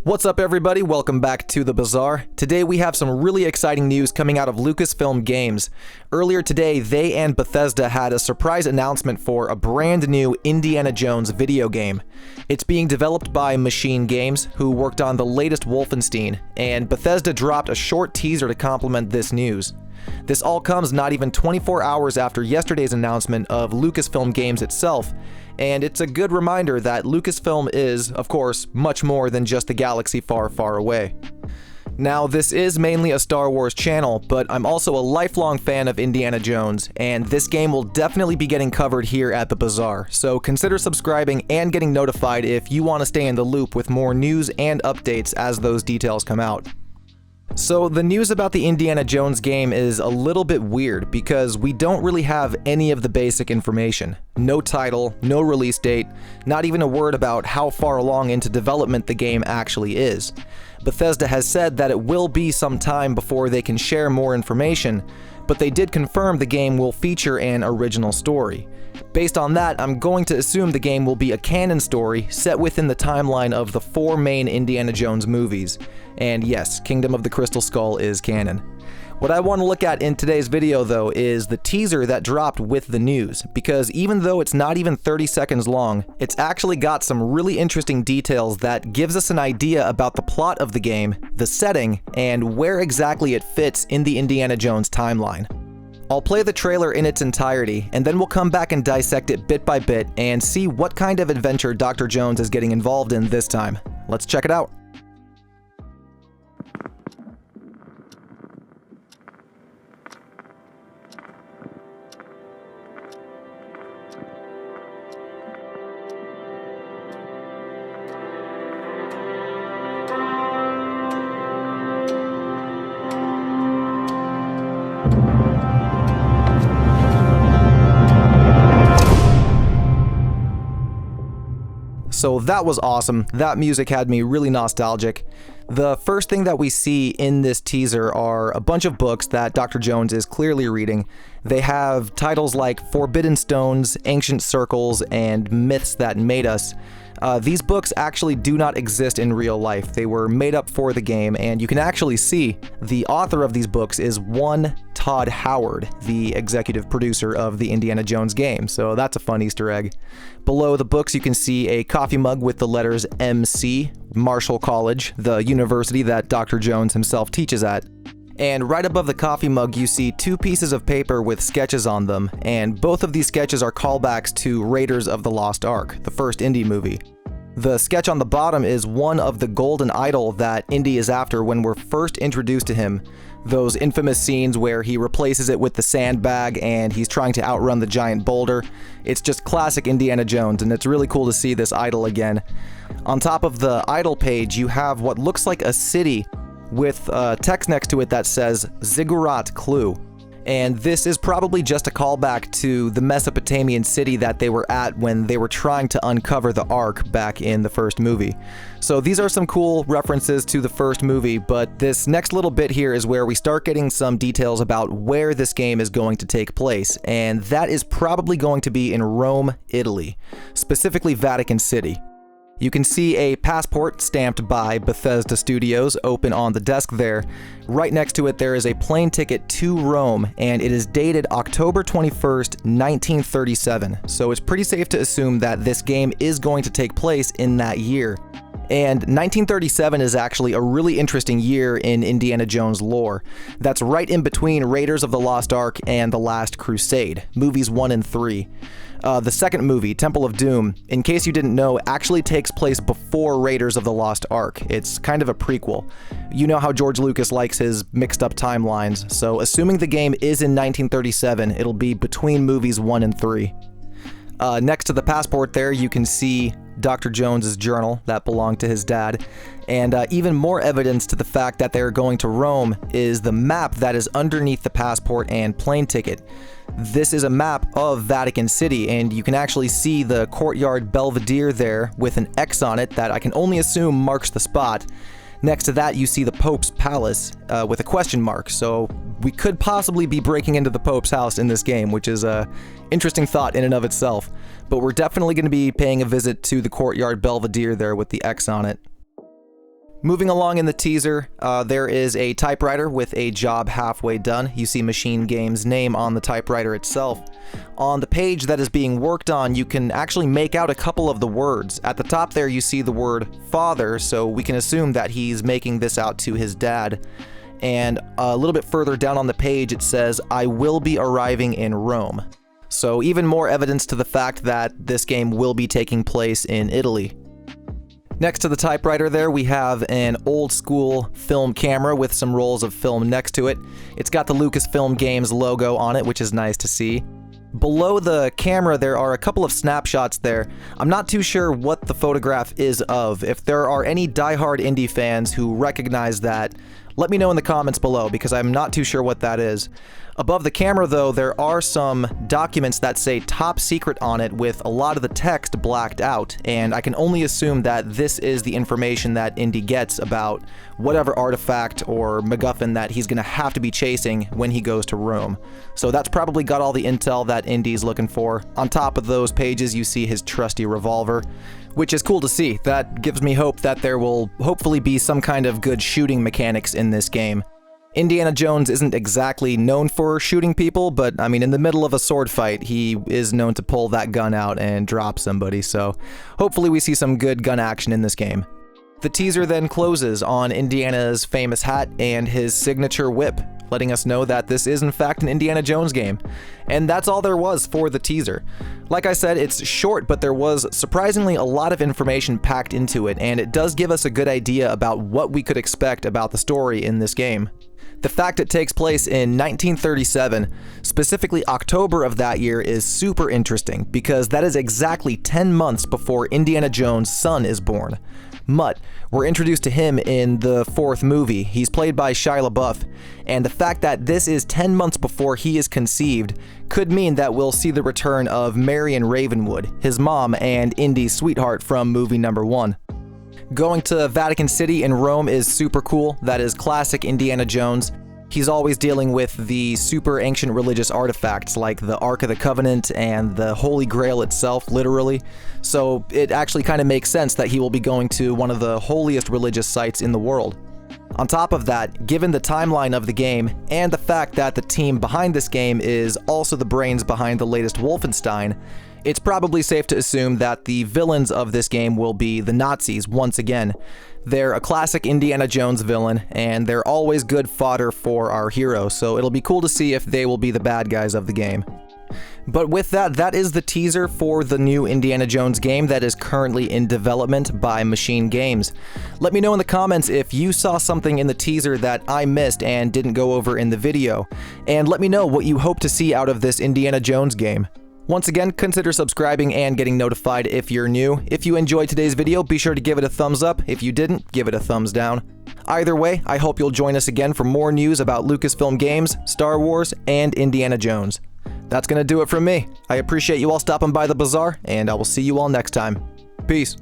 What's up everybody, welcome back to The Bazaar. Today we have some really exciting news coming out of Lucasfilm Games. Earlier today, they and Bethesda had a surprise announcement for a brand new Indiana Jones video game. It's being developed by Machine Games, who worked on the latest Wolfenstein, and Bethesda dropped a short teaser to complement this news. This all comes not even 24 hours after yesterday's announcement of Lucasfilm Games itself, and it's a good reminder that Lucasfilm is, of course, much more than just a galaxy far, far away. Now, this is mainly a Star Wars channel, but I'm also a lifelong fan of Indiana Jones, and this game will definitely be getting covered here at The Bazaar, so consider subscribing and getting notified if you want to stay in the loop with more news and updates as those details come out. So the news about the Indiana Jones game is a little bit weird because we don't really have any of the basic information. No title, no release date, not even a word about how far along into development the game actually is. Bethesda has said that it will be some time before they can share more information, but they did confirm the game will feature an original story. Based on that, I'm going to assume the game will be a canon story set within the timeline of the 4 main Indiana Jones movies. And yes, Kingdom of the Crystal Skull is canon. What I want to look at in today's video though is the teaser that dropped with the news, because even though it's not even 30 seconds long, it's actually got some really interesting details that gives us an idea about the plot of the game, the setting, and where exactly it fits in the Indiana Jones timeline. I'll play the trailer in its entirety, and then we'll come back and dissect it bit by bit and see what kind of adventure Dr. Jones is getting involved in this time. Let's check it out. So that was awesome. That music had me really nostalgic. The first thing that we see in this teaser are a bunch of books that Dr. Jones is clearly reading. They have titles like Forbidden Stones, Ancient Circles, and Myths That Made Us. These books actually do not exist in real life. They were made up for the game, and you can actually see the author of these books is one Todd Howard, the executive producer of the Indiana Jones game, so that's a fun Easter egg. Below the books you can see a coffee mug with the letters MC, Marshall College, the university that Dr. Jones himself teaches at. And right above the coffee mug you see 2 pieces of paper with sketches on them, and both of these sketches are callbacks to Raiders of the Lost Ark, the first Indy movie. The sketch on the bottom is one of the golden idol that Indy is after when we're first introduced to him. Those infamous scenes where he replaces it with the sandbag and he's trying to outrun the giant boulder. It's just classic Indiana Jones, and it's really cool to see this idol again. On top of the idol page you have what looks like a city with text next to it that says Ziggurat Clue. And this is probably just a callback to the Mesopotamian city that they were at when they were trying to uncover the Ark back in the first movie. So these are some cool references to the first movie, but this next little bit here is where we start getting some details about where this game is going to take place, and that is probably going to be in Rome, Italy, specifically Vatican City. You can see a passport stamped by Bethesda Studios open on the desk there. Right next to it there is a plane ticket to Rome, and it is dated October 21st, 1937. So it's pretty safe to assume that this game is going to take place in that year. And 1937 is actually a really interesting year in Indiana Jones lore. That's right in between Raiders of the Lost Ark and The Last Crusade, movies 1 and 3. The second movie, Temple of Doom, in case you didn't know, actually takes place before Raiders of the Lost Ark. It's kind of a prequel. You know how George Lucas likes his mixed up timelines, so assuming the game is in 1937, it'll be between movies 1 and 3. Next to the passport there, you can see Dr. Jones's journal that belonged to his dad, and even more evidence to the fact that they're going to Rome is the map that is underneath the passport and plane ticket. This is a map of Vatican City, and you can actually see the courtyard Belvedere there with an X on it that I can only assume marks the spot. Next to that, you see the Pope's Palace with a question mark, so we could possibly be breaking into the Pope's house in this game, which is a interesting thought in and of itself. But we're definitely going to be paying a visit to the courtyard Belvedere there with the X on it. Moving along in the teaser, there is a typewriter with a job halfway done. You see Machine Games' name on the typewriter itself. On the page that is being worked on, you can actually make out a couple of the words. At the top there, you see the word father, so we can assume that he's making this out to his dad. And a little bit further down on the page, it says, "I will be arriving in Rome." So even more evidence to the fact that this game will be taking place in Italy. Next to the typewriter there, we have an old school film camera with some rolls of film next to it. It's got the Lucasfilm Games logo on it, which is nice to see. Below the camera, there are a couple of snapshots there. I'm not too sure what the photograph is of. If there are any diehard indie fans who recognize that, let me know in the comments below, because I'm not too sure what that is. Above the camera, though, there are some documents that say top secret on it with a lot of the text blacked out, and I can only assume that this is the information that Indy gets about whatever artifact or MacGuffin that he's gonna have to be chasing when he goes to Rome. So that's probably got all the intel that Indy's looking for. On top of those pages, you see his trusty revolver, which is cool to see. That gives me hope that there will hopefully be some kind of good shooting mechanics in this game. Indiana Jones isn't exactly known for shooting people, but I mean, in the middle of a sword fight, he is known to pull that gun out and drop somebody, so hopefully we see some good gun action in this game. The teaser then closes on Indiana's famous hat and his signature whip, letting us know that this is in fact an Indiana Jones game. And that's all there was for the teaser. Like I said, it's short, but there was surprisingly a lot of information packed into it, and it does give us a good idea about what we could expect about the story in this game. The fact it takes place in 1937, specifically October of that year, is super interesting because that is exactly 10 months before Indiana Jones' son is born. Mutt. We're introduced to him in the fourth movie. He's played by Shia LaBeouf, and the fact that this is 10 months before he is conceived could mean that we'll see the return of Marion Ravenwood, his mom and Indy's sweetheart from movie number 1. Going to Vatican City in Rome is super cool. That is classic Indiana Jones. He's always dealing with the super ancient religious artifacts like the Ark of the Covenant and the Holy Grail itself, literally. So it actually kind of makes sense that he will be going to one of the holiest religious sites in the world. On top of that, given the timeline of the game and the fact that the team behind this game is also the brains behind the latest Wolfenstein, it's probably safe to assume that the villains of this game will be the Nazis once again. They're a classic Indiana Jones villain, and they're always good fodder for our hero, so it'll be cool to see if they will be the bad guys of the game. But with that, that is the teaser for the new Indiana Jones game that is currently in development by Machine Games. Let me know in the comments if you saw something in the teaser that I missed and didn't go over in the video, and let me know what you hope to see out of this Indiana Jones game. Once again, consider subscribing and getting notified if you're new. If you enjoyed today's video, be sure to give it a thumbs up. If you didn't, give it a thumbs down. Either way, I hope you'll join us again for more news about Lucasfilm Games, Star Wars, and Indiana Jones. That's gonna do it from me. I appreciate you all stopping by the bazaar, and I will see you all next time. Peace.